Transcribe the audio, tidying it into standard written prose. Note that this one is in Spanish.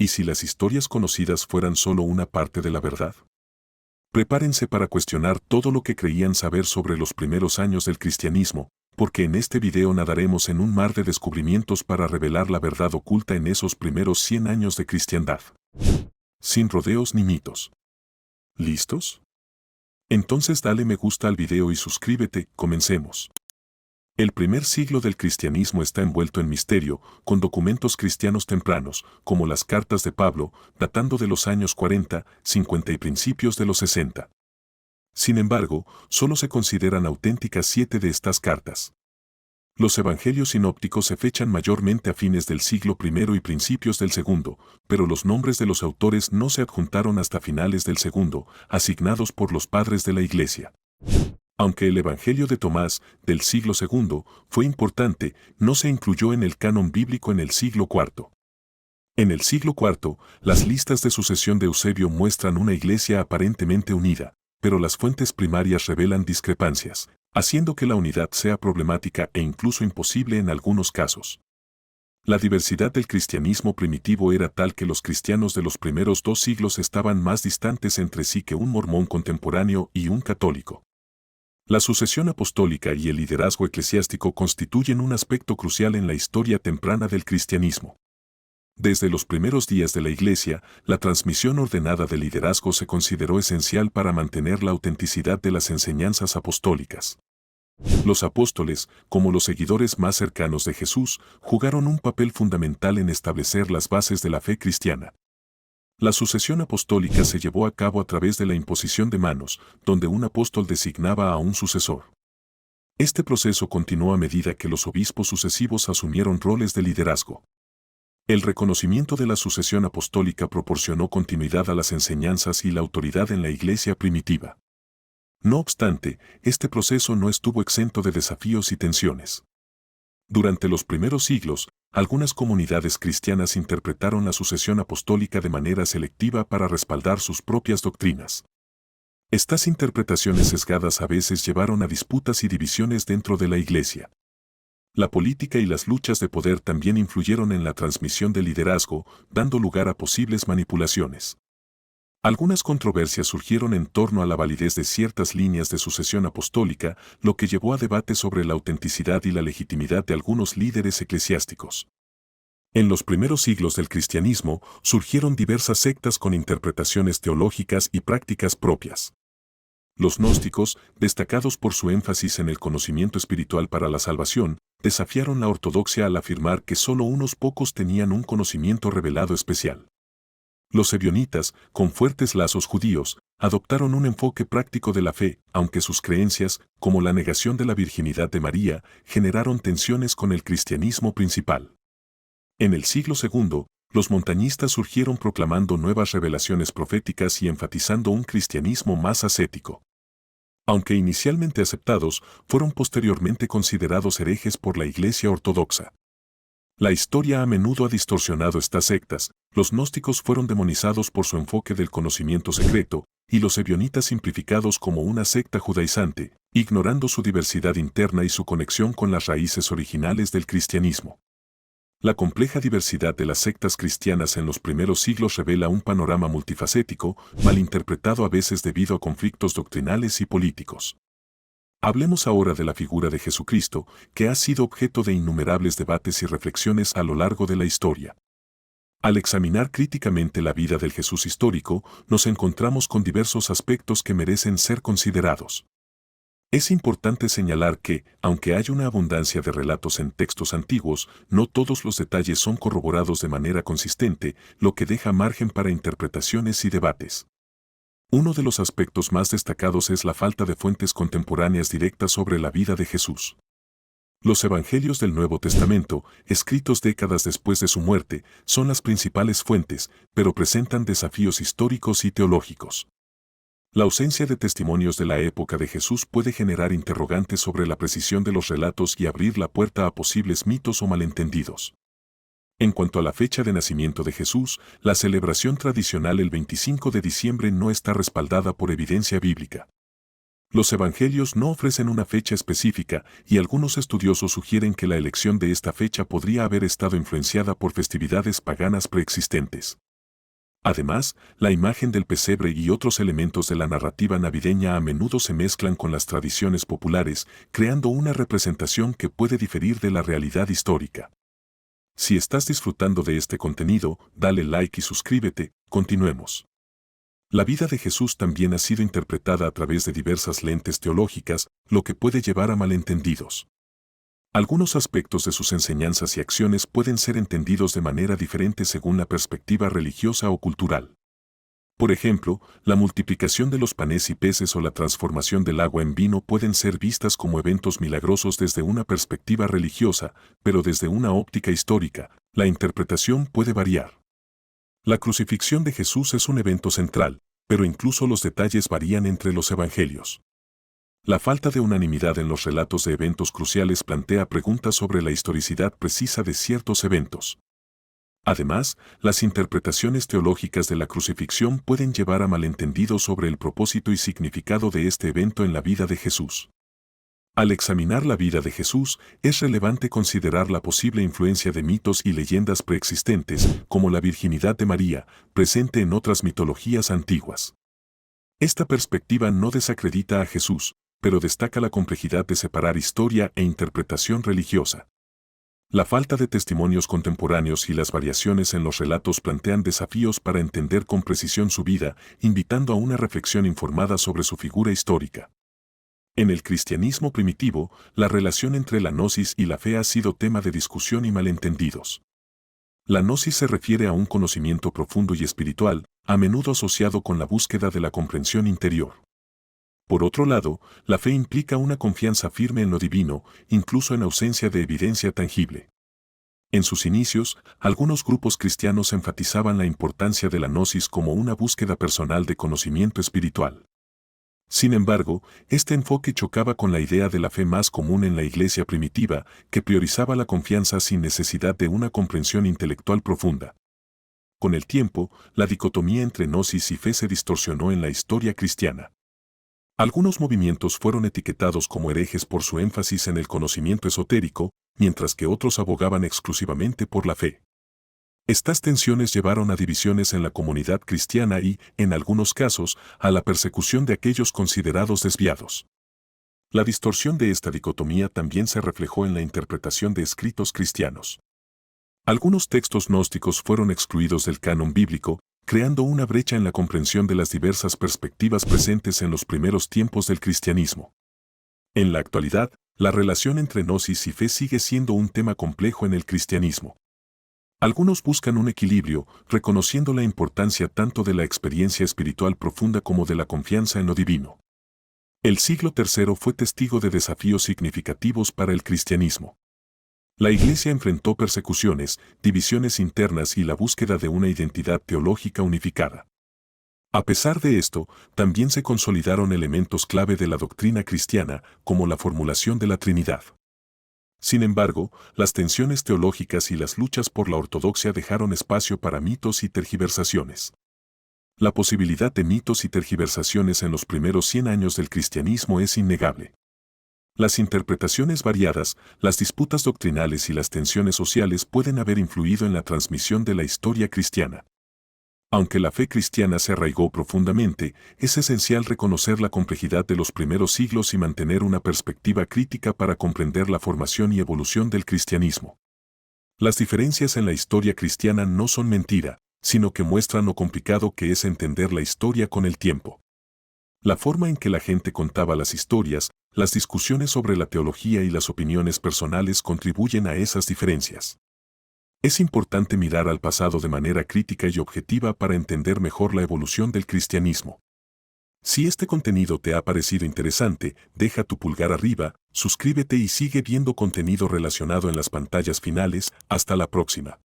¿Y si las historias conocidas fueran solo una parte de la verdad? Prepárense para cuestionar todo lo que creían saber sobre los primeros años del cristianismo, porque en este video nadaremos en un mar de descubrimientos para revelar la verdad oculta en esos primeros 100 años de cristiandad. Sin rodeos ni mitos. ¿Listos? Entonces dale me gusta al video y suscríbete, comencemos. El primer siglo del cristianismo está envuelto en misterio, con documentos cristianos tempranos, como las cartas de Pablo, datando de los años 40, 50 y principios de los 60. Sin embargo, solo se consideran auténticas 7 de estas cartas. Los evangelios sinópticos se fechan mayormente a fines del siglo I y principios del II, pero los nombres de los autores no se adjuntaron hasta finales del II, asignados por los padres de la Iglesia. Aunque el Evangelio de Tomás, del siglo II, fue importante, no se incluyó en el canon bíblico en el siglo IV. En el siglo IV, las listas de sucesión de Eusebio muestran una iglesia aparentemente unida, pero las fuentes primarias revelan discrepancias, haciendo que la unidad sea problemática e incluso imposible en algunos casos. La diversidad del cristianismo primitivo era tal que los cristianos de los primeros 2 siglos estaban más distantes entre sí que un mormón contemporáneo y un católico. La sucesión apostólica y el liderazgo eclesiástico constituyen un aspecto crucial en la historia temprana del cristianismo. Desde los primeros días de la Iglesia, la transmisión ordenada del liderazgo se consideró esencial para mantener la autenticidad de las enseñanzas apostólicas. Los apóstoles, como los seguidores más cercanos de Jesús, jugaron un papel fundamental en establecer las bases de la fe cristiana. La sucesión apostólica se llevó a cabo a través de la imposición de manos, donde un apóstol designaba a un sucesor. Este proceso continuó a medida que los obispos sucesivos asumieron roles de liderazgo. El reconocimiento de la sucesión apostólica proporcionó continuidad a las enseñanzas y la autoridad en la Iglesia primitiva. No obstante, este proceso no estuvo exento de desafíos y tensiones. Durante los primeros siglos, algunas comunidades cristianas interpretaron la sucesión apostólica de manera selectiva para respaldar sus propias doctrinas. Estas interpretaciones sesgadas a veces llevaron a disputas y divisiones dentro de la Iglesia. La política y las luchas de poder también influyeron en la transmisión del liderazgo, dando lugar a posibles manipulaciones. Algunas controversias surgieron en torno a la validez de ciertas líneas de sucesión apostólica, lo que llevó a debates sobre la autenticidad y la legitimidad de algunos líderes eclesiásticos. En los primeros siglos del cristianismo surgieron diversas sectas con interpretaciones teológicas y prácticas propias. Los gnósticos, destacados por su énfasis en el conocimiento espiritual para la salvación, desafiaron la ortodoxia al afirmar que solo unos pocos tenían un conocimiento revelado especial. Los ebionitas, con fuertes lazos judíos, adoptaron un enfoque práctico de la fe, aunque sus creencias, como la negación de la virginidad de María, generaron tensiones con el cristianismo principal. En el siglo II, los montañistas surgieron proclamando nuevas revelaciones proféticas y enfatizando un cristianismo más ascético. Aunque inicialmente aceptados, fueron posteriormente considerados herejes por la Iglesia ortodoxa. La historia a menudo ha distorsionado estas sectas. Los gnósticos fueron demonizados por su enfoque del conocimiento secreto, y los ebionitas simplificados como una secta judaizante, ignorando su diversidad interna y su conexión con las raíces originales del cristianismo. La compleja diversidad de las sectas cristianas en los primeros siglos revela un panorama multifacético, malinterpretado a veces debido a conflictos doctrinales y políticos. Hablemos ahora de la figura de Jesucristo, que ha sido objeto de innumerables debates y reflexiones a lo largo de la historia. Al examinar críticamente la vida del Jesús histórico, nos encontramos con diversos aspectos que merecen ser considerados. Es importante señalar que, aunque hay una abundancia de relatos en textos antiguos, no todos los detalles son corroborados de manera consistente, lo que deja margen para interpretaciones y debates. Uno de los aspectos más destacados es la falta de fuentes contemporáneas directas sobre la vida de Jesús. Los evangelios del Nuevo Testamento, escritos décadas después de su muerte, son las principales fuentes, pero presentan desafíos históricos y teológicos. La ausencia de testimonios de la época de Jesús puede generar interrogantes sobre la precisión de los relatos y abrir la puerta a posibles mitos o malentendidos. En cuanto a la fecha de nacimiento de Jesús, la celebración tradicional el 25 de diciembre no está respaldada por evidencia bíblica. Los evangelios no ofrecen una fecha específica y algunos estudiosos sugieren que la elección de esta fecha podría haber estado influenciada por festividades paganas preexistentes. Además, la imagen del pesebre y otros elementos de la narrativa navideña a menudo se mezclan con las tradiciones populares, creando una representación que puede diferir de la realidad histórica. Si estás disfrutando de este contenido, dale like y suscríbete, continuemos. La vida de Jesús también ha sido interpretada a través de diversas lentes teológicas, lo que puede llevar a malentendidos. Algunos aspectos de sus enseñanzas y acciones pueden ser entendidos de manera diferente según la perspectiva religiosa o cultural. Por ejemplo, la multiplicación de los panes y peces o la transformación del agua en vino pueden ser vistas como eventos milagrosos desde una perspectiva religiosa, pero desde una óptica histórica, la interpretación puede variar. La crucifixión de Jesús es un evento central, pero incluso los detalles varían entre los evangelios. La falta de unanimidad en los relatos de eventos cruciales plantea preguntas sobre la historicidad precisa de ciertos eventos. Además, las interpretaciones teológicas de la crucifixión pueden llevar a malentendidos sobre el propósito y significado de este evento en la vida de Jesús. Al examinar la vida de Jesús, es relevante considerar la posible influencia de mitos y leyendas preexistentes, como la virginidad de María, presente en otras mitologías antiguas. Esta perspectiva no desacredita a Jesús, pero destaca la complejidad de separar historia e interpretación religiosa. La falta de testimonios contemporáneos y las variaciones en los relatos plantean desafíos para entender con precisión su vida, invitando a una reflexión informada sobre su figura histórica. En el cristianismo primitivo, la relación entre la gnosis y la fe ha sido tema de discusión y malentendidos. La gnosis se refiere a un conocimiento profundo y espiritual, a menudo asociado con la búsqueda de la comprensión interior. Por otro lado, la fe implica una confianza firme en lo divino, incluso en ausencia de evidencia tangible. En sus inicios, algunos grupos cristianos enfatizaban la importancia de la gnosis como una búsqueda personal de conocimiento espiritual. Sin embargo, este enfoque chocaba con la idea de la fe más común en la iglesia primitiva, que priorizaba la confianza sin necesidad de una comprensión intelectual profunda. Con el tiempo, la dicotomía entre gnosis y fe se distorsionó en la historia cristiana. Algunos movimientos fueron etiquetados como herejes por su énfasis en el conocimiento esotérico, mientras que otros abogaban exclusivamente por la fe. Estas tensiones llevaron a divisiones en la comunidad cristiana y, en algunos casos, a la persecución de aquellos considerados desviados. La distorsión de esta dicotomía también se reflejó en la interpretación de escritos cristianos. Algunos textos gnósticos fueron excluidos del canon bíblico, creando una brecha en la comprensión de las diversas perspectivas presentes en los primeros tiempos del cristianismo. En la actualidad, la relación entre gnosis y fe sigue siendo un tema complejo en el cristianismo. Algunos buscan un equilibrio, reconociendo la importancia tanto de la experiencia espiritual profunda como de la confianza en lo divino. El siglo III fue testigo de desafíos significativos para el cristianismo. La Iglesia enfrentó persecuciones, divisiones internas y la búsqueda de una identidad teológica unificada. A pesar de esto, también se consolidaron elementos clave de la doctrina cristiana, como la formulación de la Trinidad. Sin embargo, las tensiones teológicas y las luchas por la ortodoxia dejaron espacio para mitos y tergiversaciones. La posibilidad de mitos y tergiversaciones en los primeros 100 años del cristianismo es innegable. Las interpretaciones variadas, las disputas doctrinales y las tensiones sociales pueden haber influido en la transmisión de la historia cristiana. Aunque la fe cristiana se arraigó profundamente, es esencial reconocer la complejidad de los primeros siglos y mantener una perspectiva crítica para comprender la formación y evolución del cristianismo. Las diferencias en la historia cristiana no son mentira, sino que muestran lo complicado que es entender la historia con el tiempo. La forma en que la gente contaba las historias, las discusiones sobre la teología y las opiniones personales contribuyen a esas diferencias. Es importante mirar al pasado de manera crítica y objetiva para entender mejor la evolución del cristianismo. Si este contenido te ha parecido interesante, deja tu pulgar arriba, suscríbete y sigue viendo contenido relacionado en las pantallas finales. Hasta la próxima.